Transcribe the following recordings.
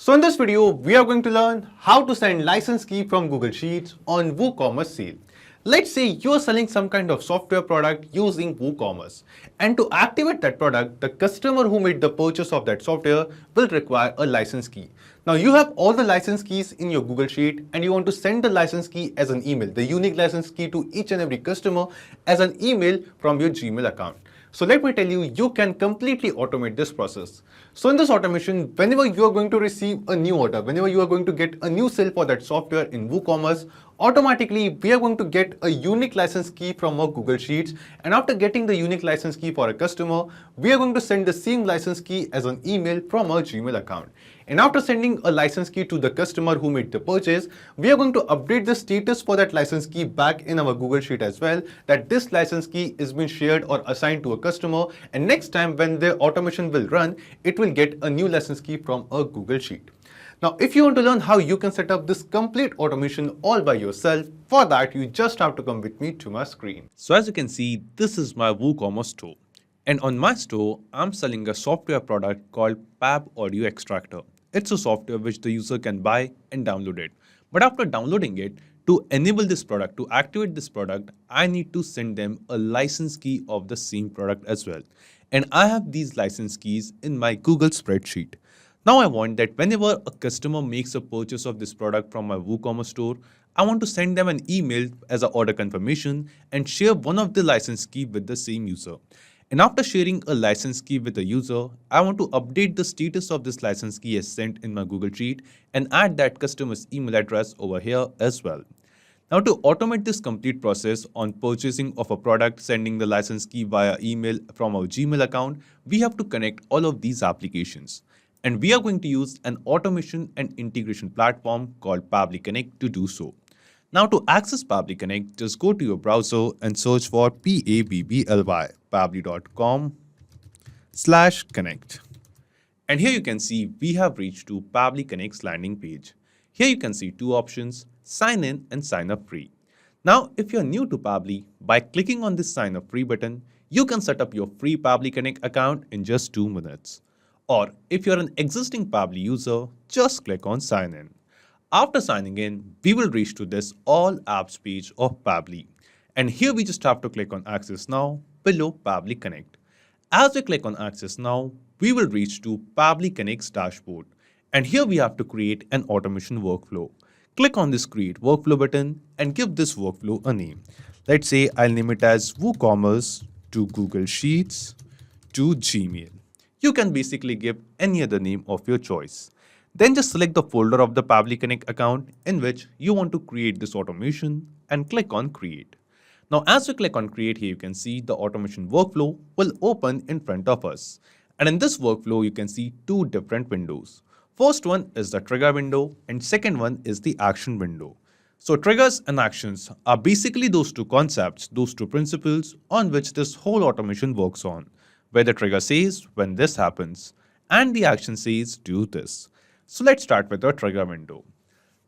So in this video, we are going to learn how to send license key from Google Sheets on WooCommerce sale. Let's say you're selling some kind of software product using WooCommerce, and to activate that product, the customer who made the purchase of that software will require a license key. Now you have all the license keys in your Google Sheet and you want to send the license key as an email, the unique license key to each and every customer as an email from your Gmail account. So let me tell you, you can completely automate this process. So in this automation, whenever you are going to receive a new order, whenever you are going to get a new sale for that software in WooCommerce, automatically we are going to get a unique license key from our Google Sheets. And after getting the unique license key for a customer, we are going to send the same license key as an email from our Gmail account. And after sending a license key to the customer who made the purchase, we are going to update the status for that license key back in our Google Sheet as well, that this license key is being shared or assigned to a customer, and next time when the automation will run, it will get a new license key from a Google Sheet. Now, if you want to learn how you can set up this complete automation all by yourself, for that you just have to come with me to my screen. So as you can see, this is my WooCommerce store. And on my store, I'm selling a software product called Pab Audio Extractor. It's a software which the user can buy and download it. But after downloading it, to enable this product, to activate this product, I need to send them a license key of the same product as well. And I have these license keys in my Google spreadsheet. Now I want that whenever a customer makes a purchase of this product from my WooCommerce store, I want to send them an email as an order confirmation and share one of the license key with the same user. And after sharing a license key with the user, I want to update the status of this license key as sent in my Google Sheet and add that customer's email address over here as well. Now to automate this complete process on purchasing of a product, sending the license key via email from our Gmail account, we have to connect all of these applications. And we are going to use an automation and integration platform called Pabbly Connect to do so. Now to access Pabbly Connect, just go to your browser and search for Pabbly, pabbly.com/connect. And here you can see we have reached to Pabbly Connect's landing page. Here you can see two options, sign in and sign up free. Now if you're new to Pabbly, by clicking on this sign up free button, you can set up your free Pabbly Connect account in just 2 minutes. Or if you're an existing Pabbly user, just click on sign in. After signing in, we will reach to this all apps page of Pabbly. And here we just have to click on access now below Pabbly Connect. As we click on access now, we will reach to Pabbly Connect's dashboard. And here we have to create an automation workflow. Click on this create workflow button and give this workflow a name. Let's say I'll name it as WooCommerce to Google Sheets to Gmail. You can basically give any other name of your choice. Then just select the folder of the Pabbly Connect account in which you want to create this automation and click on create. Now as we click on create, here you can see the automation workflow will open in front of us. And in this workflow, you can see two different windows. First one is the trigger window and second one is the action window. So triggers and actions are basically those two concepts, those two principles on which this whole automation works on, where the trigger says when this happens and the action says do this. So let's start with the trigger window.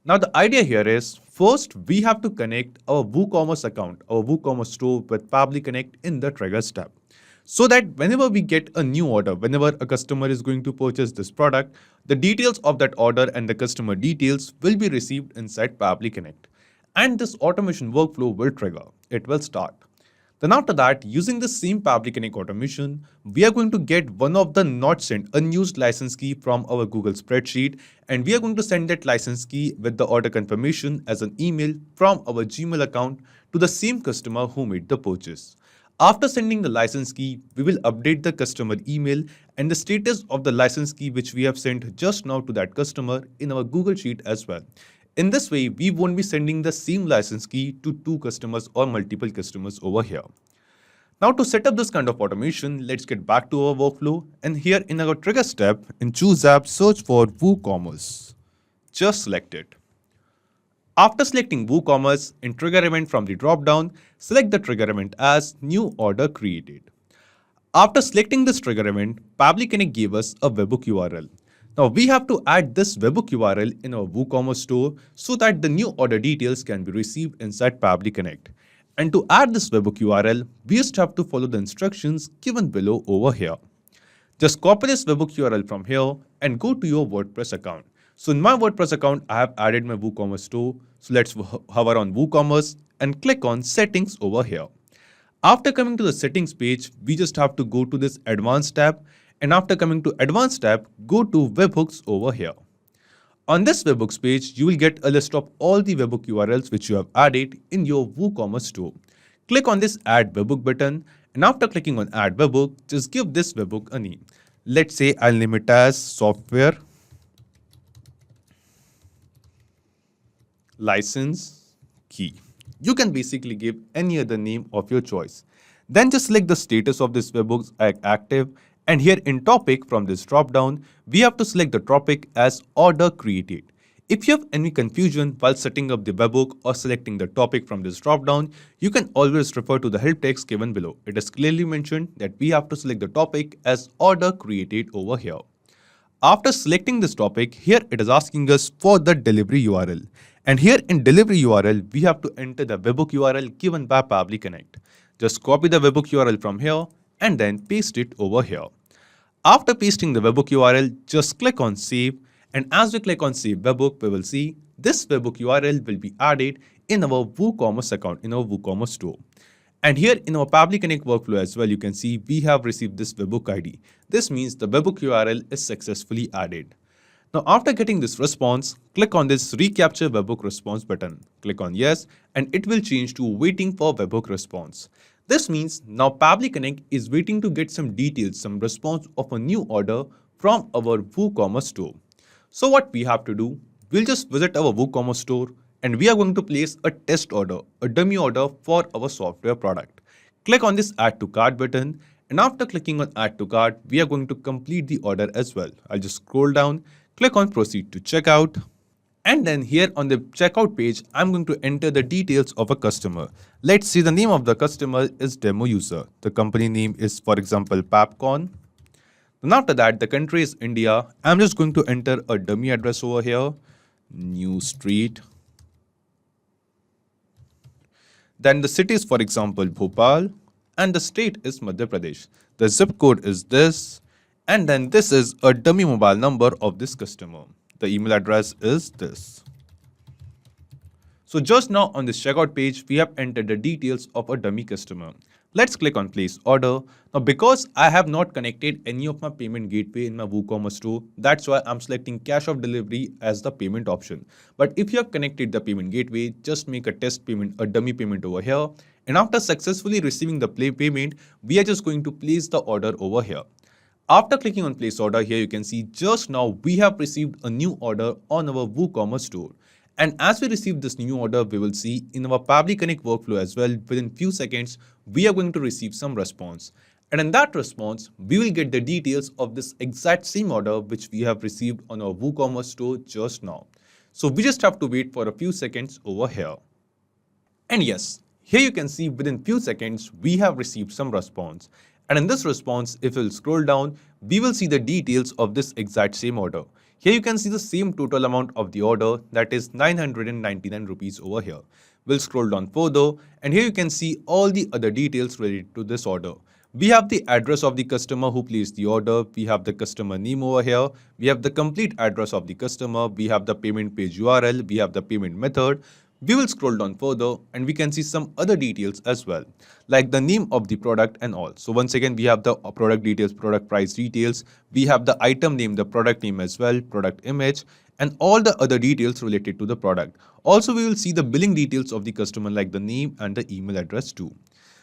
Now the idea here is, first we have to connect our WooCommerce account, our WooCommerce store with Pabbly Connect in the triggers tab. So that whenever we get a new order, whenever a customer is going to purchase this product, the details of that order and the customer details will be received inside Pabbly Connect. And this automation workflow will trigger, it will start. Then after that, using the same Pabbly Connect automation, we are going to get one of the not sent unused license key from our Google spreadsheet, and we are going to send that license key with the order confirmation as an email from our Gmail account to the same customer who made the purchase. After sending the license key, we will update the customer email and the status of the license key which we have sent just now to that customer in our Google Sheet as well. In this way, we won't be sending the same license key to two customers or multiple customers over here. Now to set up this kind of automation, let's get back to our workflow, and here in our trigger step, in choose app, search for WooCommerce. Just select it. After selecting WooCommerce, in trigger event from the drop-down, select the trigger event as new order created. After selecting this trigger event, Pabbly Connect gave us a webhook URL. Now we have to add this webhook URL in our WooCommerce store so that the new order details can be received inside Pabbly Connect. And to add this webhook URL, we just have to follow the instructions given below over here. Just copy this webhook URL from here and go to your WordPress account. So in my WordPress account, I have added my WooCommerce store. So let's hover on WooCommerce and click on settings over here. After coming to the settings page, we just have to go to this advanced tab. And after coming to advanced tab, go to webhooks over here. On this webhooks page, you will get a list of all the webhook URLs which you have added in your WooCommerce store. Click on this add webhook button, and after clicking on add webhook, just give this webhook a name. Let's say I'll name it as software license key. You can basically give any other name of your choice. Then just select the status of this webhook as active, and here in topic from this drop down, we have to select the topic as order created. If you have any confusion while setting up the webhook or selecting the topic from this drop down, you can always refer to the help text given below. It is clearly mentioned that we have to select the topic as order created over here. After selecting this topic, here it is asking us for the delivery URL. And here in delivery URL, we have to enter the webhook URL given by Pabbly Connect. Just copy the webhook URL from here and then paste it over here. After pasting the webhook URL, just click on save, and as we click on save webhook, we will see this webhook URL will be added in our WooCommerce account, in our WooCommerce store. And here in our Pabbly Connect workflow as well, you can see we have received this webhook ID. This means the webhook URL is successfully added. Now after getting this response, click on this recapture webhook response button. Click on yes, and it will change to waiting for webhook response. This means now Pabbly Connect is waiting to get some details, some response of a new order from our WooCommerce store. So what we have to do, we'll just visit our WooCommerce store and we are going to place a test order, a dummy order for our software product. Click on this add to cart button, and after clicking on add to cart, we are going to complete the order as well. I'll just scroll down, click on proceed to checkout. And then here on the checkout page, I'm going to enter the details of a customer. Let's see, the name of the customer is demo user. The company name is, for example, Papcon. Then after that, the country is India. I'm just going to enter a dummy address over here, New Street. Then the city is, for example, Bhopal, and the state is Madhya Pradesh. The zip code is this, and then this is a dummy mobile number of this customer. The email address is this. So just now on this checkout page, we have entered the details of a dummy customer. Let's click on place order. Now because I have not connected any of my payment gateway in my WooCommerce store, that's why I'm selecting cash of delivery as the payment option. But if you have connected the payment gateway, just make a test payment, a dummy payment over here. And after successfully receiving the payment, we are just going to place the order over here. After clicking on place order, here you can see just now we have received a new order on our WooCommerce store. And as we receive this new order, we will see in our Pabbly Connect workflow as well, within few seconds, we are going to receive some response. And in that response, we will get the details of this exact same order which we have received on our WooCommerce store just now. So we just have to wait for a few seconds over here. And yes, here you can see within few seconds, we have received some response. And in this response, if we'll scroll down, we will see the details of this exact same order. Here you can see the same total amount of the order, that is 999 rupees over here. We'll scroll down further, and here you can see all the other details related to this order. We have the address of the customer who placed the order, we have the customer name over here, we have the complete address of the customer, we have the payment page URL, we have the payment method. We will scroll down further and we can see some other details as well, like the name of the product and all. So once again, we have the product details, product price details, we have the item name, the product name as well, product image, and all the other details related to the product. Also, we will see the billing details of the customer, like the name and the email address too.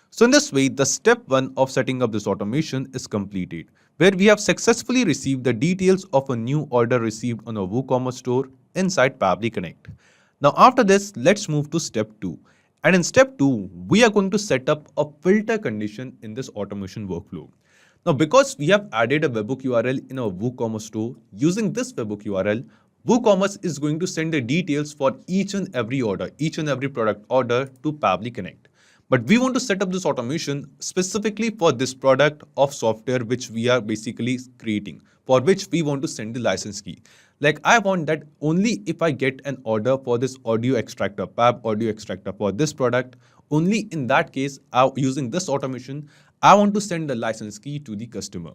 So in this way, the step 1 of setting up this automation is completed, where we have successfully received the details of a new order received on a WooCommerce store inside Pabbly Connect. Now after this, let's move to step 2. And in step 2, we are going to set up a filter condition in this automation workflow. Now because we have added a webhook URL in our WooCommerce store, using this webhook URL, WooCommerce is going to send the details for each and every order, each and every product order to Pabbly Connect. But we want to set up this automation specifically for this product of software which we are basically creating, for which we want to send the license key. Like I want that only if I get an order for this audio extractor, Pab audio extractor for this product, only in that case, using this automation, I want to send the license key to the customer.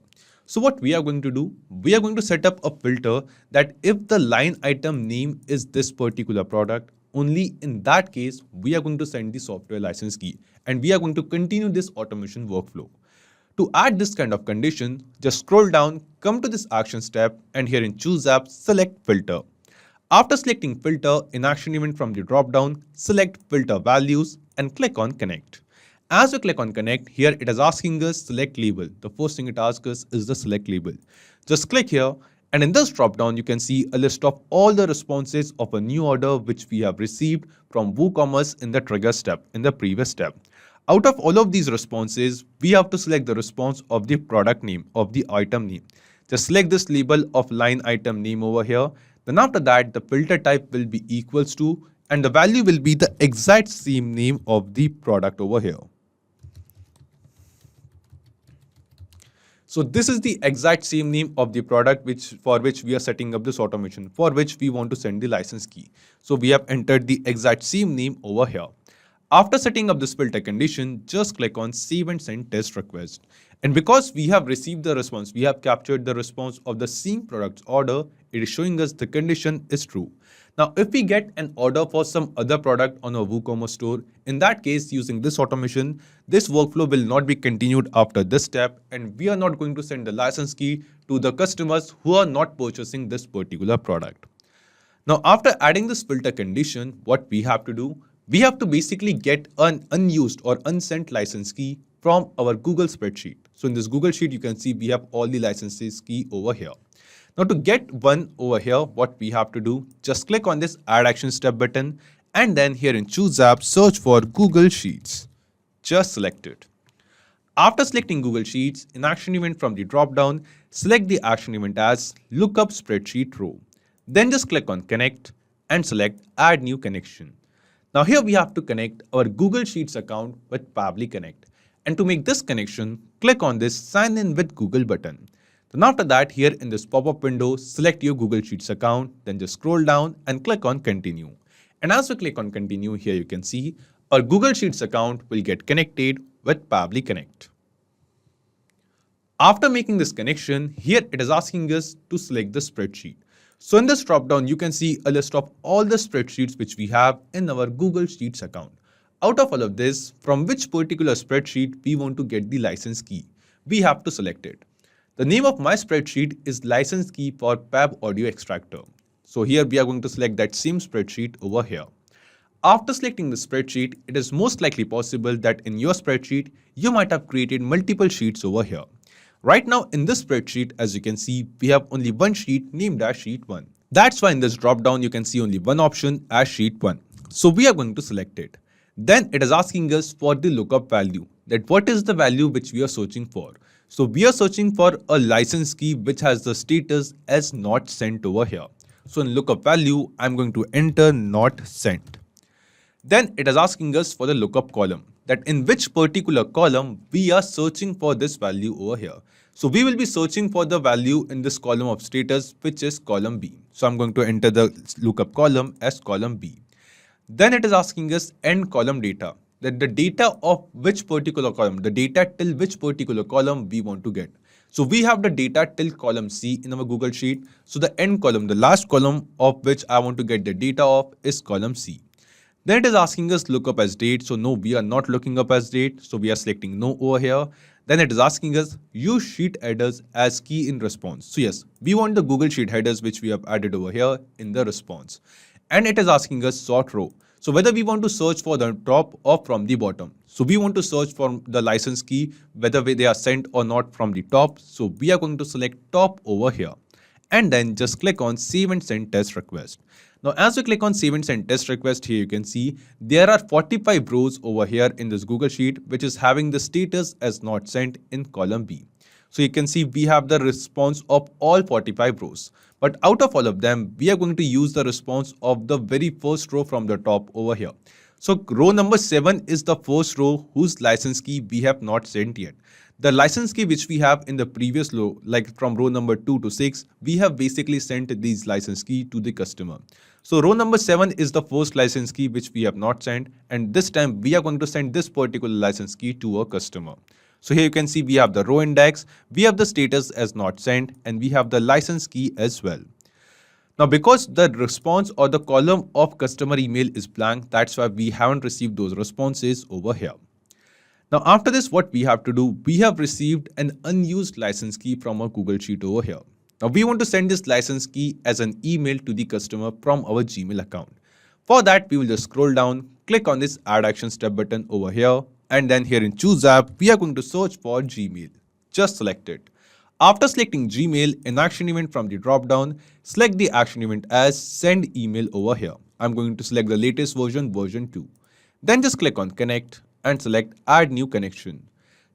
So what we are going to do, we are going to set up a filter that if the line item name is this particular product, only in that case, we are going to send the software license key and we are going to continue this automation workflow. To add this kind of condition, just scroll down, come to this Actions tab, and here in Choose App, select Filter. After selecting Filter in Action Event from the drop-down, select Filter Values and click on Connect. As we click on Connect, here it is asking us Select Label. The first thing it asks us is the Select Label. Just click here, and in this drop-down, you can see a list of all the responses of a new order which we have received from WooCommerce in the Trigger step, in the previous step. Out of all of these responses, we have to select the response of the product name, of the item name. Just select this label of line item name over here. Then after that, the filter type will be equals to, and the value will be the exact same name of the product over here. So this is the exact same name of the product for which we are setting up this automation, for which we want to send the license key. So we have entered the exact same name over here. After setting up this filter condition, just click on Save and Send Test Request. And because we have received the response, we have captured the response of the same product's order, it is showing us the condition is true. Now, if we get an order for some other product on a WooCommerce store, in that case, using this automation, this workflow will not be continued after this step, and we are not going to send the license key to the customers who are not purchasing this particular product. Now, after adding this filter condition, what we have to do, we have to basically get an unused or unsent license key from our Google spreadsheet. So in this Google Sheet, you can see we have all the licenses key over here. Now to get one over here, what we have to do, just click on this Add Action Step button and then here in Choose App, search for Google Sheets. Just select it. After selecting Google Sheets, in Action Event from the drop-down, select the action event as Lookup Spreadsheet Row. Then just click on Connect and select Add New Connection. Now here we have to connect our Google Sheets account with Pabbly Connect. And to make this connection, click on this Sign in with Google button. Then after that, here in this pop-up window, select your Google Sheets account, then just scroll down and click on Continue. And as we click on Continue, here you can see our Google Sheets account will get connected with Pabbly Connect. After making this connection, here it is asking us to select the spreadsheet. So in this drop-down, you can see a list of all the spreadsheets which we have in our Google Sheets account. Out of all of this, from which particular spreadsheet we want to get the license key, we have to select it. The name of my spreadsheet is license key for Pab Audio Extractor. So here we are going to select that same spreadsheet over here. After selecting the spreadsheet, it is most likely possible that in your spreadsheet, you might have created multiple sheets over here. Right now in this spreadsheet, as you can see, we have only one sheet named as Sheet 1. That's why in this drop-down, you can see only one option as Sheet 1. So we are going to select it. Then it is asking us for the lookup value, that what is the value which we are searching for. So we are searching for a license key which has the status as not sent over here. So in lookup value, I'm going to enter not sent. Then it is asking us for the lookup column, that in which particular column we are searching for this value over here. So we will be searching for the value in this column of status, which is column B. So I'm going to enter the lookup column as column B. Then it is asking us end column data, that the data of which particular column, the data till which particular column we want to get. So we have the data till column C in our Google Sheet. So the end column, the last column of which I want to get the data of is column C. Then it is asking us lookup as date. So no, we are not looking up as date. So we are selecting no over here. Then it is asking us use sheet headers as key in response. So yes, we want the Google Sheet headers which we have added over here in the response. And it is asking us sort row. So whether we want to search for the top or from the bottom. So we want to search for the license key, whether they are sent or not from the top. So we are going to select top over here. And then just click on Save and Send Test Request. Now, as we click on Save and Send Test Request, here you can see there are 45 rows over here in this Google Sheet, which is having the status as not sent in column B. So you can see we have the response of all 45 rows. But out of all of them, we are going to use the response of the very first row from the top over here. So row number 7 is the first row whose license key we have not sent yet. The license key which we have in the previous row, like from row number 2 to 6, we have basically sent these license key to the customer. So row number 7 is the first license key which we have not sent, and this time we are going to send this particular license key to a customer. So here you can see we have the row index, we have the status as not sent, and we have the license key as well. Now, because the response or the column of customer email is blank, that's why we haven't received those responses over here. Now, after this, what we have to do, we have received an unused license key from our Google Sheet over here. Now, we want to send this license key as an email to the customer from our Gmail account. For that, we will just scroll down, click on this Add Action Step button over here, and then here in Choose App, we are going to search for Gmail. Just select it. After selecting Gmail, an action event from the drop-down, select the action event as Send Email over here. I'm going to select the latest version, version 2. Then just click on Connect and select Add New Connection.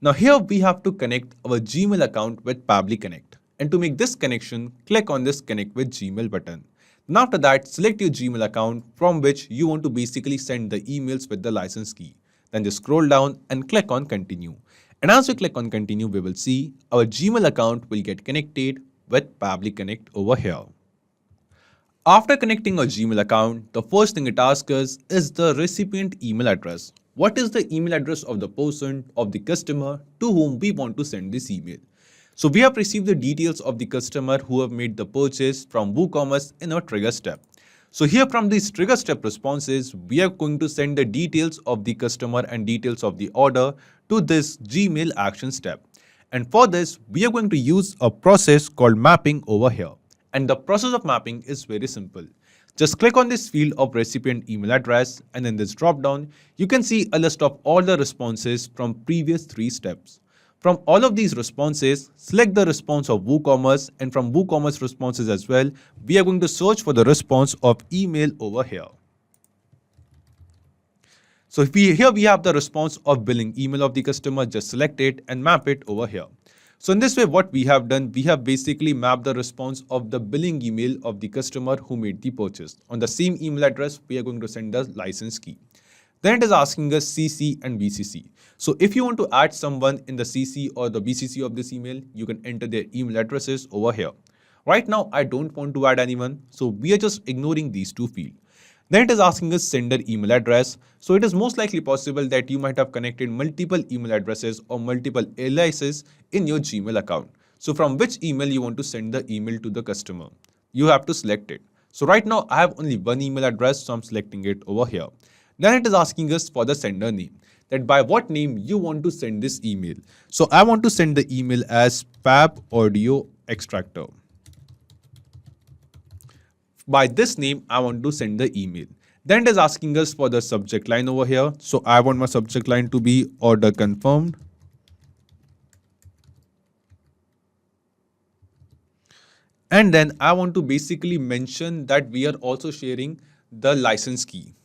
Now here we have to connect our Gmail account with Pabbly Connect. And to make this connection, click on this Connect with Gmail button. And after that, select your Gmail account from which you want to basically send the emails with the license key. Then just scroll down and click on Continue. And as we click on Continue, we will see our Gmail account will get connected with Pabbly Connect over here. After connecting our Gmail account, the first thing it asks us is the recipient email address. What is the email address of the person, of the customer to whom we want to send this email? So we have received the details of the customer who have made the purchase from WooCommerce in our trigger step. So here from these trigger step responses, we are going to send the details of the customer and details of the order to this Gmail action step. And for this, we are going to use a process called mapping over here. And the process of mapping is very simple. Just click on this field of recipient email address, and in this drop down, you can see a list of all the responses from previous 3 steps. From all of these responses, select the response of WooCommerce, and from WooCommerce responses as well, we are going to search for the response of email over here. So here we have the response of billing email of the customer, just select it and map it over here. So in this way, what we have done, we have basically mapped the response of the billing email of the customer who made the purchase. On the same email address, we are going to send the license key. Then it is asking us CC and BCC. So if you want to add someone in the CC or the BCC of this email, you can enter their email addresses over here. Right now, I don't want to add anyone, so we are just ignoring these 2 fields. Then it is asking us sender email address. So it is most likely possible that you might have connected multiple email addresses or multiple aliases in your Gmail account. So from which email you want to send the email to the customer, you have to select it. So right now I have only one email address, so I'm selecting it over here. Then it is asking us for the sender name, that by what name you want to send this email. So I want to send the email as Pab Audio Extractor. By this name, I want to send the email. Then it is asking us for the subject line over here. So I want my subject line to be order confirmed. And then I want to basically mention that we are also sharing the license key.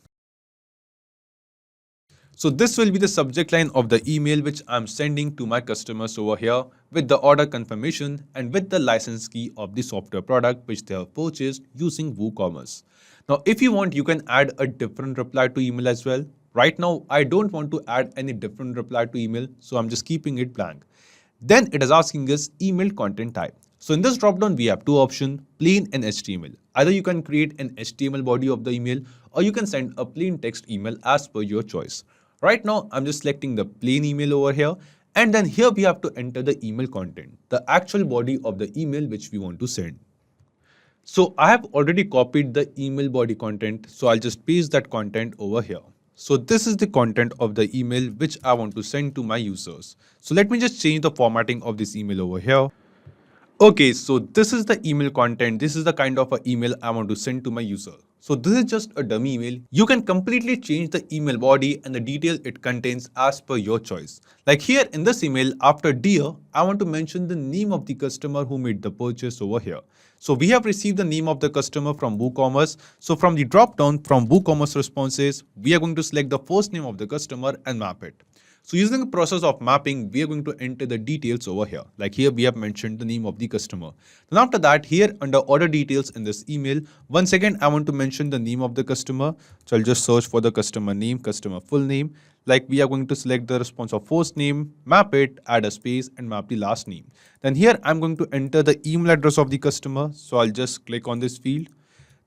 So this will be the subject line of the email which I'm sending to my customers over here with the order confirmation and with the license key of the software product which they have purchased using WooCommerce. Now, if you want, you can add a different reply to email as well. Right now, I don't want to add any different reply to email, so I'm just keeping it blank. Then it is asking us email content type. So in this dropdown, we have 2 options, plain and HTML. Either you can create an HTML body of the email or you can send a plain text email as per your choice. Right now, I'm just selecting the plain email over here, and then here we have to enter the email content, the actual body of the email which we want to send. So I have already copied the email body content, so I'll just paste that content over here. So this is the content of the email which I want to send to my users. So let me just change the formatting of this email over here. Okay, so this is the email content. This is the kind of an email I want to send to my user. So this is just a dummy email. You can completely change the email body and the detail it contains as per your choice. Like here in this email, after dear, I want to mention the name of the customer who made the purchase over here. So we have received the name of the customer from WooCommerce. So from the drop down from WooCommerce responses, we are going to select the first name of the customer and map it. So using the process of mapping, we are going to enter the details over here. Like here, we have mentioned the name of the customer. Then after that, here under order details in this email, once again, I want to mention the name of the customer. So I'll just search for the customer name, customer full name. Like we are going to select the response of first name, map it, add a space and map the last name. Then here, I'm going to enter the email address of the customer. So I'll just click on this field.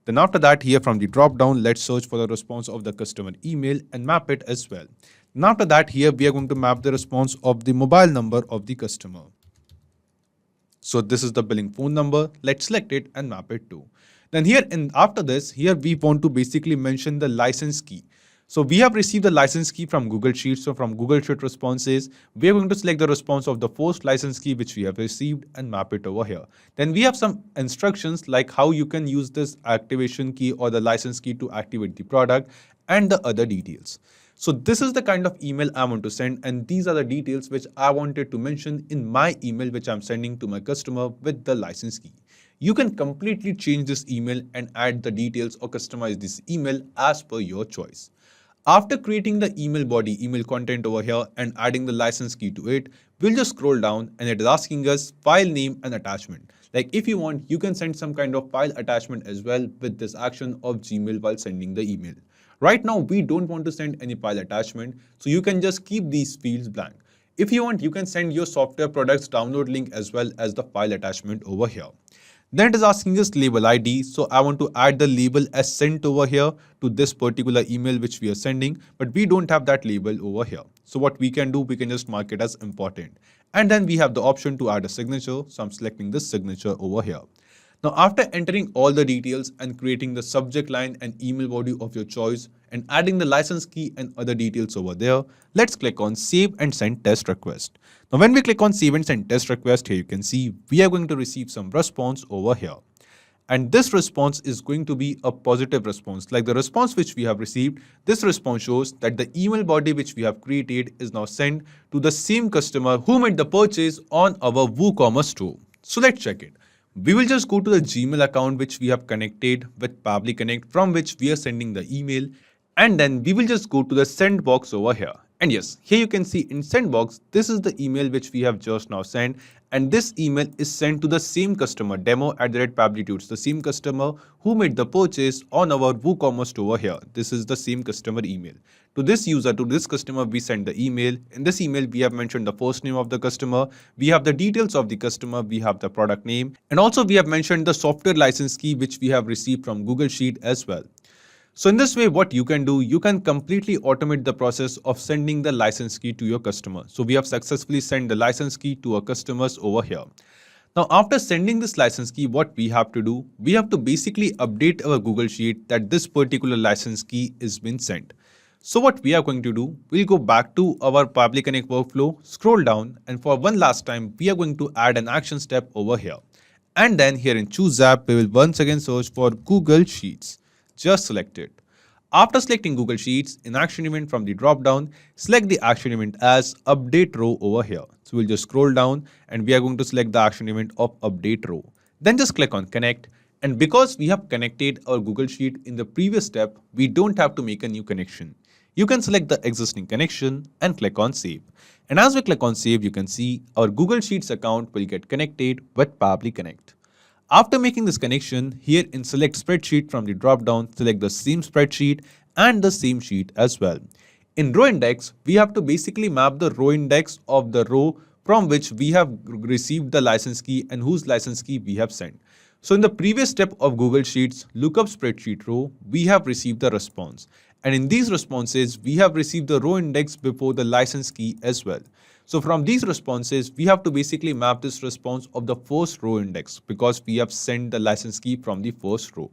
Then after that, here from the drop down, let's search for the response of the customer email and map it as well. And after that, here we are going to map the response of the mobile number of the customer. So this is the billing phone number. Let's select it and map it to. Then here and after this, here we want to basically mention the license key. So we have received the license key from Google Sheets. So from Google Sheet responses, we are going to select the response of the first license key which we have received and map it over here. Then we have some instructions like how you can use this activation key or the license key to activate the product and the other details. So this is the kind of email I want to send, and these are the details which I wanted to mention in my email which I'm sending to my customer with the license key. You can completely change this email and add the details or customize this email as per your choice. After creating the email body, email content over here and adding the license key to it, we'll just scroll down and it is asking us file name and attachment. Like if you want, you can send some kind of file attachment as well with this action of Gmail while sending the email. Right now, we don't want to send any file attachment, so you can just keep these fields blank. If you want, you can send your software products download link as well as the file attachment over here. Then it is asking us label ID, so I want to add the label as sent over here to this particular email which we are sending, but we don't have that label over here. So what we can do, we can just mark it as important. And then we have the option to add a signature, so I'm selecting this signature over here. Now, after entering all the details and creating the subject line and email body of your choice and adding the license key and other details over there, let's click on Save and Send Test Request. Now, when we click on Save and Send Test Request, here you can see we are going to receive some response over here. And this response is going to be a positive response. Like the response which we have received, this response shows that the email body which we have created is now sent to the same customer who made the purchase on our WooCommerce store. So let's check it. We will just go to the Gmail account which we have connected with Pabbly Connect from which we are sending the email, and then we will just go to the send box over here. And yes, here you can see in send box, this is the email which we have just now sent, and this email is sent to the same customer demo@pabblytudes, the same customer who made the purchase on our WooCommerce store over here. This is the same customer email. To this user, to this customer, we send the email. In this email, we have mentioned the first name of the customer, we have the details of the customer, we have the product name, and also we have mentioned the software license key which we have received from Google Sheet as well. So in this way, what you can do, you can completely automate the process of sending the license key to your customer. So we have successfully sent the license key to our customers over here. Now, after sending this license key, what we have to do, we have to basically update our Google Sheet that this particular license key is been sent. So what we are going to do, we'll go back to our Pabbly Connect workflow, scroll down, and for one last time, we are going to add an action step over here. And then here in Choose App, we will once again search for Google Sheets. Just select it. After selecting Google Sheets, in action event from the drop down, select the action event as update row over here. So we'll just scroll down and we are going to select the action event of update row. Then just click on connect. And because we have connected our Google Sheet in the previous step, we don't have to make a new connection. You can select the existing connection and click on save. And as we click on save, you can see our Google Sheets account will get connected with Pabbly Connect. After making this connection, here in select spreadsheet from the drop down, select the same spreadsheet and the same sheet as well. In row index, we have to basically map the row index of the row from which we have received the license key and whose license key we have sent. So in the previous step of Google Sheets lookup spreadsheet row, we have received the response. And in these responses, we have received the row index before the license key as well. So from these responses, we have to basically map this response of the first row index because we have sent the license key from the first row.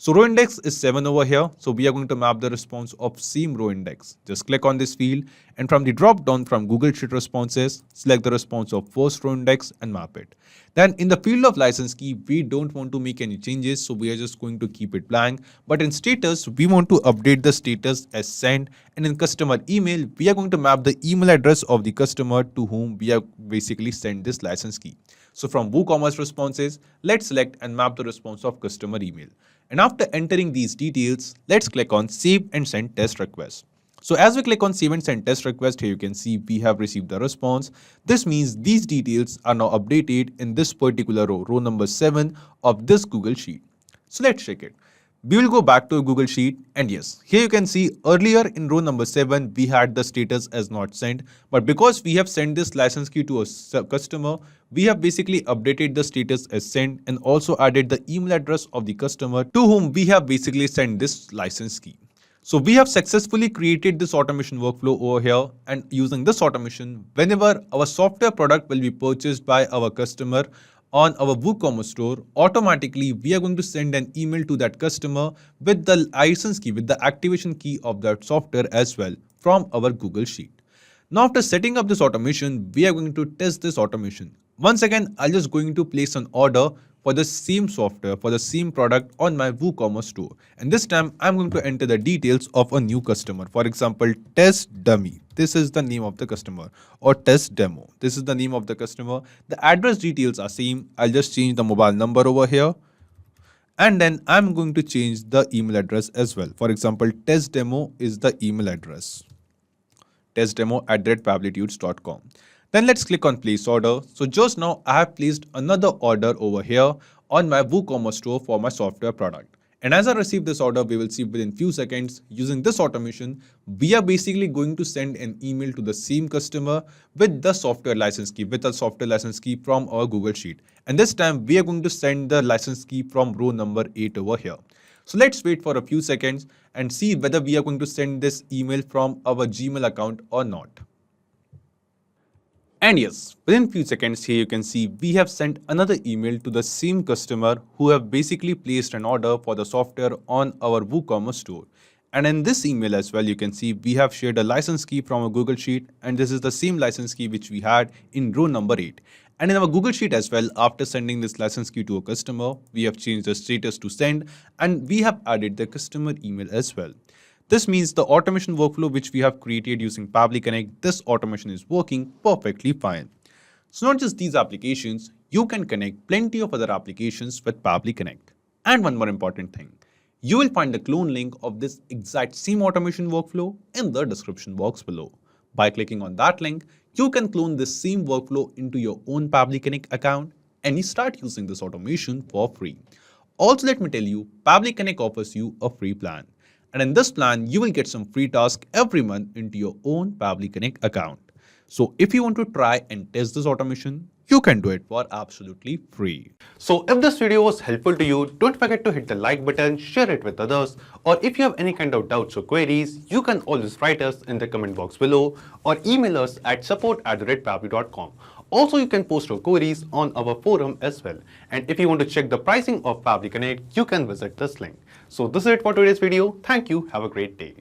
So row index is 7 over here. So we are going to map the response of same row index. Just click on this field and from the drop down from Google Sheet responses, select the response of first row index and map it. Then in the field of license key, we don't want to make any changes. So we are just going to keep it blank. But in status, we want to update the status as sent. And in customer email, we are going to map the email address of the customer to whom we have basically sent this license key. So from WooCommerce responses, let's select and map the response of customer email. And after entering these details, let's click on Save and Send Test Request. So as we click on Save and Send Test Request, here you can see we have received the response. This means these details are now updated in this particular row, row number 7 of this Google Sheet. So let's check it. We will go back to a Google Sheet and yes, here you can see earlier in row number 7, we had the status as not sent. But because we have sent this license key to a customer, we have basically updated the status as sent and also added the email address of the customer to whom we have basically sent this license key. So we have successfully created this automation workflow over here, and using this automation, whenever our software product will be purchased by our customer on our WooCommerce store, automatically we are going to send an email to that customer with the license key, with the activation key of that software as well from our Google Sheet. Now after setting up this automation, we are going to test this automation. Once again, I'm just going to place an order for the same software, for the same product on my WooCommerce store. And this time I'm going to enter the details of a new customer. For example, test dummy. This is the name of the customer, or test demo. This is the name of the customer. The address details are same. I'll just change the mobile number over here. And then I'm going to change the email address as well. For example, test demo is the email address. testdemo@pabblytudes.com. Then let's click on place order. So just now I have placed another order over here on my WooCommerce store for my software product. And as I receive this order, we will see within few seconds, using this automation, we are basically going to send an email to the same customer with the software license key, with a software license key from our Google Sheet. And this time we are going to send the license key from row number 8 over here. So let's wait for a few seconds and see whether we are going to send this email from our Gmail account or not. And yes, within few seconds here you can see we have sent another email to the same customer who have basically placed an order for the software on our WooCommerce store. And in this email as well, you can see we have shared a license key from a Google Sheet, and this is the same license key which we had in row number 8. And in our Google Sheet as well, after sending this license key to a customer, we have changed the status to send, and we have added the customer email as well. This means the automation workflow which we have created using Pabbly Connect, this automation is working perfectly fine. So not just these applications, you can connect plenty of other applications with Pabbly Connect. And one more important thing, you will find the clone link of this exact same automation workflow in the description box below. By clicking on that link, you can clone this same workflow into your own Pabbly Connect account and you start using this automation for free. Also, let me tell you, Pabbly Connect offers you a free plan. And in this plan, you will get some free tasks every month into your own Pabbly Connect account. So if you want to try and test this automation, you can do it for absolutely free. So if this video was helpful to you, don't forget to hit the like button, share it with others, or if you have any kind of doubts or queries, you can always write us in the comment box below or email us at support@pabbly.com. Also, you can post your queries on our forum as well. And if you want to check the pricing of Pabbly Connect, you can visit this link. So this is it for today's video. Thank you. Have a great day.